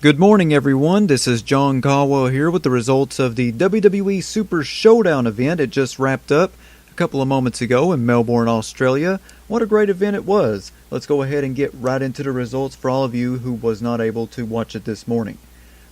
Good morning, everyone. This is John Caldwell here with the results of the WWE Super Showdown event. It just wrapped up a couple of moments ago in Melbourne, Australia. What a great event it was. Let's go ahead and get right into the results for all of you who was not able to watch it this morning.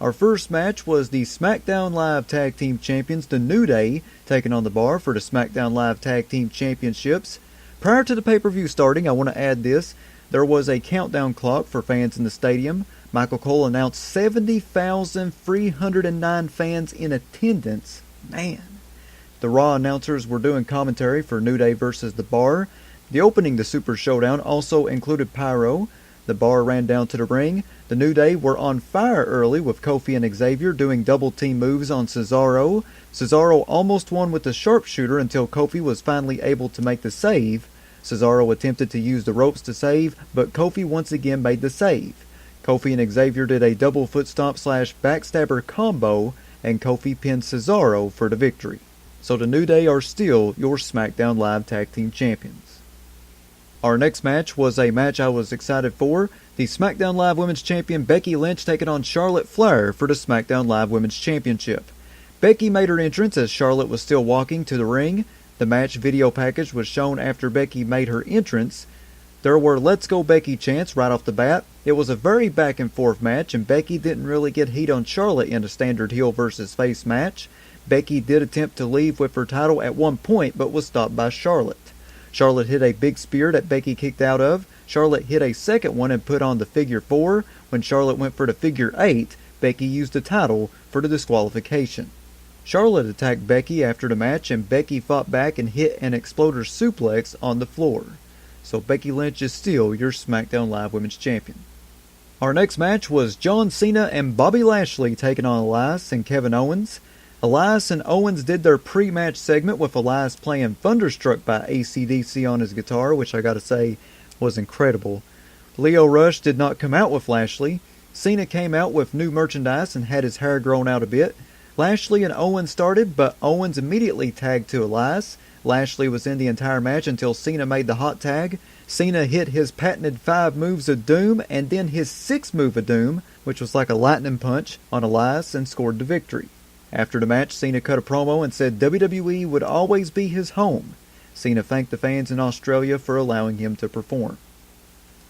Our first match was the SmackDown Live Tag Team Champions, The New Day, taking on the Bar for the SmackDown Live Tag Team Championships. Prior to the pay-per-view starting, I want to add this. There was a countdown clock for fans in the stadium. Michael Cole announced 70,309 fans in attendance. Man. The Raw announcers were doing commentary for New Day versus The Bar. The opening to Super Showdown also included Pyro. The Bar ran down to the ring. The New Day were on fire early with Kofi and Xavier doing double team moves on Cesaro. Cesaro almost won with the sharpshooter until Kofi was finally able to make the save. Cesaro attempted to use the ropes to save, but Kofi once again made the save. Kofi and Xavier did a double foot stomp / backstabber combo, and Kofi pinned Cesaro for the victory. So the New Day are still your SmackDown Live Tag Team Champions. Our next match was a match I was excited for. The SmackDown Live Women's Champion Becky Lynch taking on Charlotte Flair for the SmackDown Live Women's Championship. Becky made her entrance as Charlotte was still walking to the ring. The match video package was shown after Becky made her entrance. There were "Let's Go Becky" chants right off the bat. It was a very back and forth match, and Becky didn't really get heat on Charlotte in a standard heel versus face match. Becky did attempt to leave with her title at one point, but was stopped by Charlotte. Charlotte hit a big spear that Becky kicked out of. Charlotte hit a second one and put on the figure 4. When Charlotte went for the figure 8, Becky used the title for the disqualification. Charlotte attacked Becky after the match, and Becky fought back and hit an exploder suplex on the floor. So Becky Lynch is still your SmackDown Live Women's Champion. Our next match was John Cena and Bobby Lashley taking on Elias and Kevin Owens. Elias and Owens did their pre-match segment with Elias playing Thunderstruck by AC/DC on his guitar, which I gotta say was incredible. Leo Rush did not come out with Lashley. Cena came out with new merchandise and had his hair grown out a bit. Lashley and Owens started, but Owens immediately tagged to Elias. Lashley was in the entire match until Cena made the hot tag. Cena hit his patented 5 moves of doom and then his 6th move of doom, which was like a lightning punch, on Elias and scored the victory. After the match, Cena cut a promo and said WWE would always be his home. Cena thanked the fans in Australia for allowing him to perform.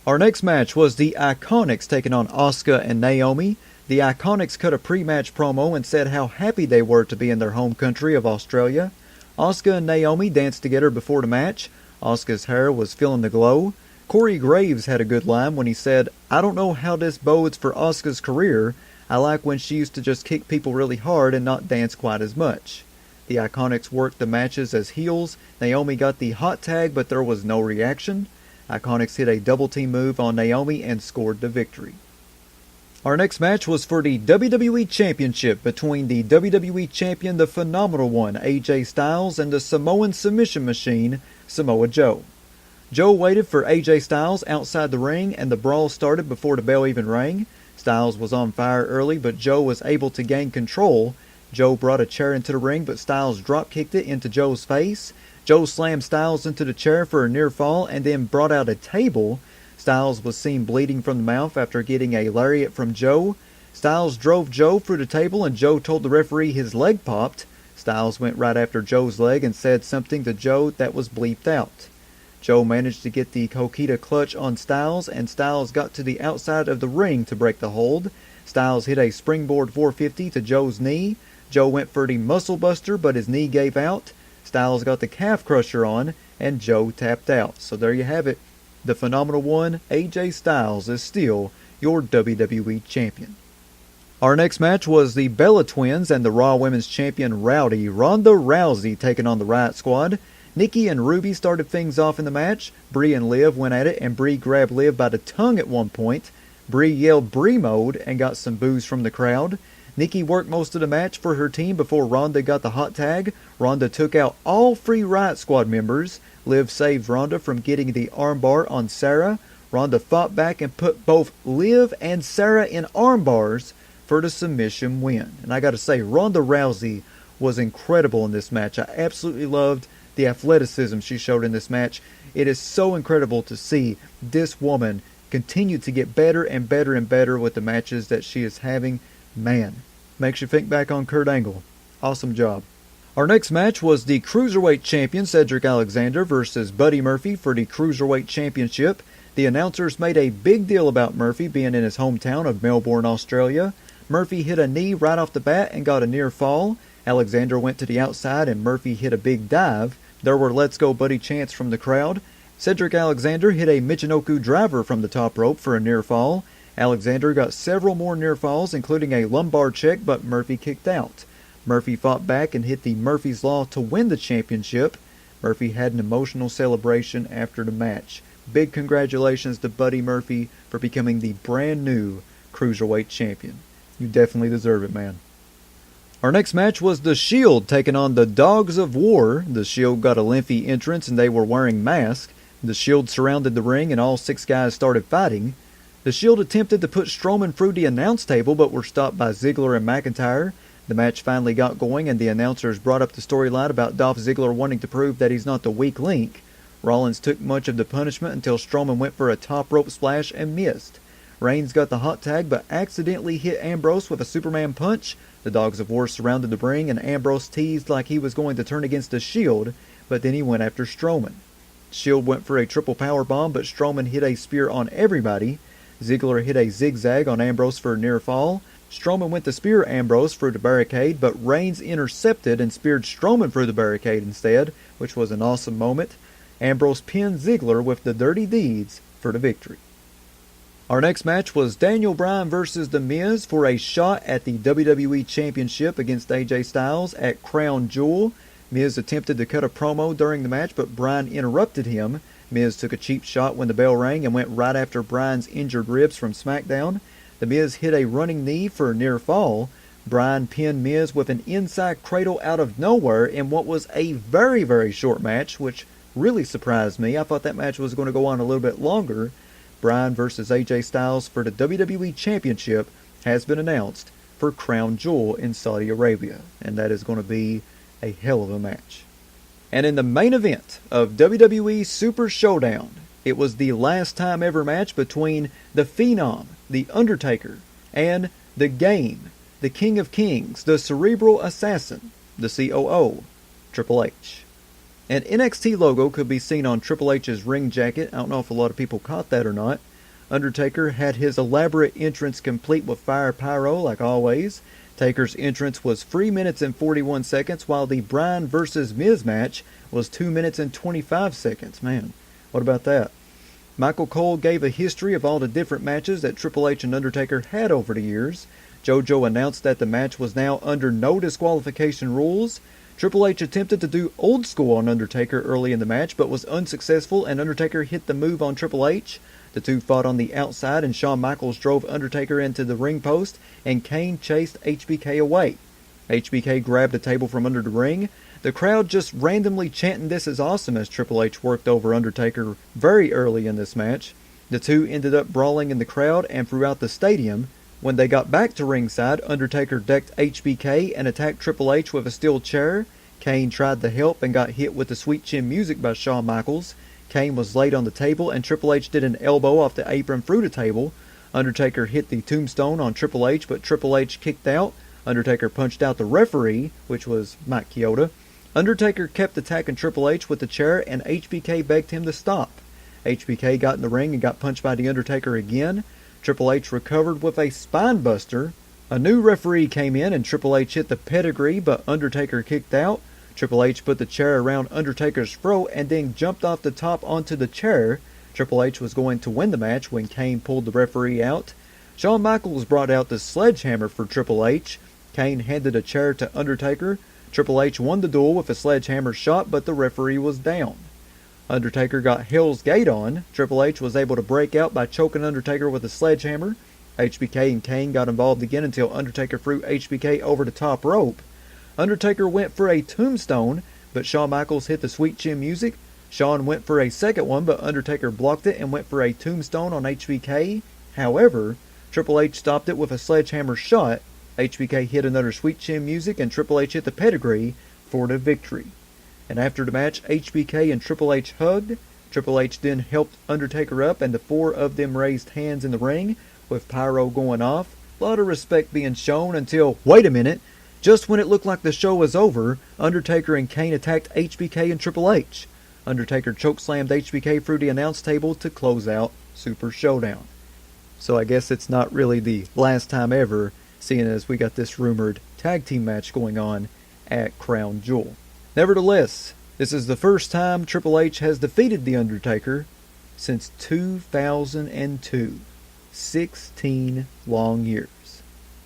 Our next match was the Iconics taking on Asuka and Naomi. The Iconics cut a pre-match promo and said how happy they were to be in their home country of Australia. Asuka and Naomi danced together before the match. Asuka's hair was feeling the glow. Corey Graves had a good line when he said, "I don't know how this bodes for Asuka's career. I like when she used to just kick people really hard and not dance quite as much." The Iconics worked the matches as heels. Naomi got the hot tag, but there was no reaction. Iconics hit a double team move on Naomi and scored the victory. Our next match was for the WWE Championship between the WWE Champion, the Phenomenal One, AJ Styles, and the Samoan Submission Machine, Samoa Joe. Joe waited for AJ Styles outside the ring, and the brawl started before the bell even rang. Styles was on fire early, but Joe was able to gain control. Joe brought a chair into the ring, but Styles drop-kicked it into Joe's face. Joe slammed Styles into the chair for a near fall and then brought out a table. Styles was seen bleeding from the mouth after getting a lariat from Joe. Styles drove Joe through the table, and Joe told the referee his leg popped. Styles went right after Joe's leg and said something to Joe that was bleeped out. Joe managed to get the Coquina clutch on Styles, and Styles got to the outside of the ring to break the hold. Styles hit a springboard 450 to Joe's knee. Joe went for the muscle buster, but his knee gave out. Styles got the calf crusher on, and Joe tapped out. So there you have it. The Phenomenal One, AJ Styles, is still your WWE Champion. Our next match was the Bella Twins and the Raw Women's Champion Rowdy Ronda Rousey taking on the Riot Squad. Nikki and Ruby started things off in the match. Brie and Liv went at it, and Brie grabbed Liv by the tongue at one point. Brie yelled Brie mode and got some boos from the crowd. Nikki worked most of the match for her team before Ronda got the hot tag. Ronda took out all 3 Riot Squad members. Liv saved Ronda from getting the armbar on Sarah. Ronda fought back and put both Liv and Sarah in armbars for the submission win. And I gotta say, Ronda Rousey was incredible in this match. I absolutely loved the athleticism she showed in this match. It is so incredible to see this woman continue to get better and better and better with the matches that she is having. Man, makes you think back on Kurt Angle. Awesome job. Our next match was the Cruiserweight Champion Cedric Alexander versus Buddy Murphy for the Cruiserweight Championship. The announcers made a big deal about Murphy being in his hometown of Melbourne, Australia. Murphy hit a knee right off the bat and got a near fall. Alexander went to the outside and Murphy hit a big dive. There were "Let's Go Buddy" chants from the crowd. Cedric Alexander hit a Michinoku driver from the top rope for a near fall. Alexander got several more near falls, including a lumbar check, but Murphy kicked out. Murphy fought back and hit the Murphy's Law to win the championship. Murphy had an emotional celebration after the match. Big congratulations to Buddy Murphy for becoming the brand new Cruiserweight Champion. You definitely deserve it, man. Our next match was The Shield taking on the Dogs of War. The Shield got a lengthy entrance and they were wearing masks. The Shield surrounded the ring and all 6 guys started fighting. The Shield attempted to put Strowman through the announce table but were stopped by Ziggler and McIntyre. The match finally got going and the announcers brought up the storyline about Dolph Ziggler wanting to prove that he's not the weak link. Rollins took much of the punishment until Strowman went for a top rope splash and missed. Reigns got the hot tag but accidentally hit Ambrose with a Superman punch. The Dogs of War surrounded the ring and Ambrose teased like he was going to turn against the Shield, but then he went after Strowman. Shield went for a triple power bomb, but Strowman hit a spear on everybody. Ziggler hit a zigzag on Ambrose for a near fall. Strowman went to spear Ambrose through the barricade, but Reigns intercepted and speared Strowman through the barricade instead, which was an awesome moment. Ambrose pinned Ziggler with the Dirty Deeds for the victory. Our next match was Daniel Bryan versus The Miz for a shot at the WWE Championship against AJ Styles at Crown Jewel. Miz attempted to cut a promo during the match, but Bryan interrupted him. Miz took a cheap shot when the bell rang and went right after Bryan's injured ribs from SmackDown. The Miz hit a running knee for a near fall. Bryan pinned Miz with an inside cradle out of nowhere in what was a very, very short match, which really surprised me. I thought that match was going to go on a little bit longer. Bryan versus AJ Styles for the WWE Championship has been announced for Crown Jewel in Saudi Arabia, and that is going to be a hell of a match. And in the main event of WWE Super Showdown, it was the last time ever match between The Phenom, The Undertaker, and The Game, the King of Kings, the Cerebral Assassin, the COO, Triple H. An NXT logo could be seen on Triple H's ring jacket. I don't know if a lot of people caught that or not. Undertaker had his elaborate entrance complete with fire pyro like always. Taker's entrance was 3 minutes and 41 seconds, while the Bryan vs. Miz match was 2 minutes and 25 seconds. Man, what about that? Michael Cole gave a history of all the different matches that Triple H and Undertaker had over the years. JoJo announced that the match was now under no disqualification rules. Triple H attempted to do old school on Undertaker early in the match, but was unsuccessful, and Undertaker hit the move on Triple H. The two fought on the outside, and Shawn Michaels drove Undertaker into the ring post, and Kane chased HBK away. HBK grabbed a table from under the ring. The crowd just randomly chanting "This is awesome" as Triple H worked over Undertaker very early in this match. The two ended up brawling in the crowd and throughout the stadium. When they got back to ringside, Undertaker decked HBK and attacked Triple H with a steel chair. Kane tried to help and got hit with the Sweet Chin Music by Shawn Michaels. Kane was laid on the table and Triple H did an elbow off the apron through the table. Undertaker hit the tombstone on Triple H, but Triple H kicked out. Undertaker punched out the referee, which was Mike Chioda. Undertaker kept attacking Triple H with the chair and HBK begged him to stop. HBK got in the ring and got punched by The Undertaker again. Triple H recovered with a spine buster. A new referee came in and Triple H hit the pedigree, but Undertaker kicked out. Triple H put the chair around Undertaker's throat and then jumped off the top onto the chair. Triple H was going to win the match when Kane pulled the referee out. Shawn Michaels brought out the sledgehammer for Triple H. Kane handed a chair to Undertaker. Triple H won the duel with a sledgehammer shot, but the referee was down. Undertaker got Hell's Gate on. Triple H was able to break out by choking Undertaker with a sledgehammer. HBK and Kane got involved again until Undertaker threw HBK over the top rope. Undertaker went for a tombstone, but Shawn Michaels hit the Sweet Chin Music. Shawn went for a second one, but Undertaker blocked it and went for a tombstone on HBK. However, Triple H stopped it with a sledgehammer shot. HBK hit another Sweet Chin Music, and Triple H hit the pedigree for the victory. And after the match, HBK and Triple H hugged. Triple H then helped Undertaker up, and the four of them raised hands in the ring, with pyro going off. A lot of respect being shown until, wait a minute, just when it looked like the show was over, Undertaker and Kane attacked HBK and Triple H. Undertaker chokeslammed HBK through the announce table to close out Super Showdown. So I guess it's not really the last time ever, seeing as we got this rumored tag team match going on at Crown Jewel. Nevertheless, this is the first time Triple H has defeated The Undertaker since 2002. 16 long years.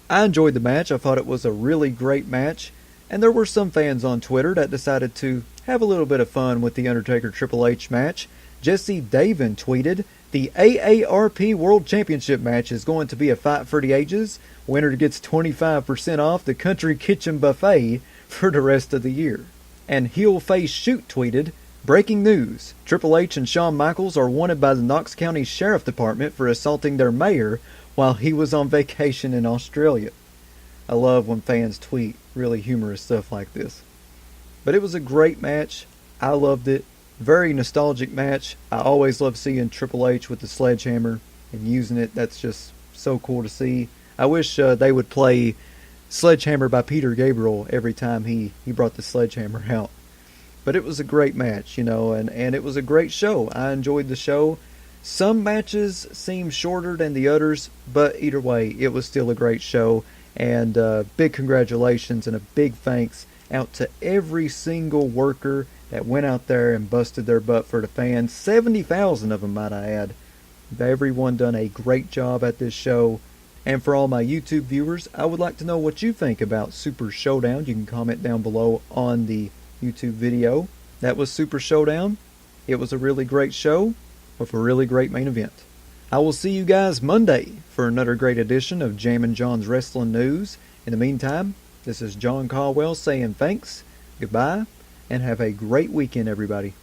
I enjoyed the match. I thought it was a really great match, and there were some fans on Twitter that decided to have a little bit of fun with the Undertaker Triple H match. Jesse Davin tweeted, "The AARP World Championship match is going to be a fight for the ages. Winner gets 25% off the Country Kitchen Buffet for the rest of the year." And Heel Face Shoot tweeted, "Breaking news. Triple H and Shawn Michaels are wanted by the Knox County Sheriff Department for assaulting their mayor while he was on vacation in Australia." I love when fans tweet really humorous stuff like this. But it was a great match. I loved it. Very nostalgic match. I always love seeing Triple H with the sledgehammer and using it. That's just so cool to see. I wish they would play Sledgehammer by Peter Gabriel every time he brought the sledgehammer out. But it was a great match, and it was a great show. I enjoyed the show. Some matches seem shorter than the others, but either way, it was still a great show. And big congratulations and a big thanks out to every single worker that went out there and busted their butt for the fans. 70,000 of them, might I add. Everyone done a great job at this show. And for all my YouTube viewers, I would like to know what you think about Super Showdown. You can comment down below on the YouTube video. That was Super Showdown. It was a really great show with a really great main event. I will see you guys Monday for another great edition of Jammin' John's Wrestling News. In the meantime, this is John Caldwell saying thanks, goodbye, and have a great weekend, everybody.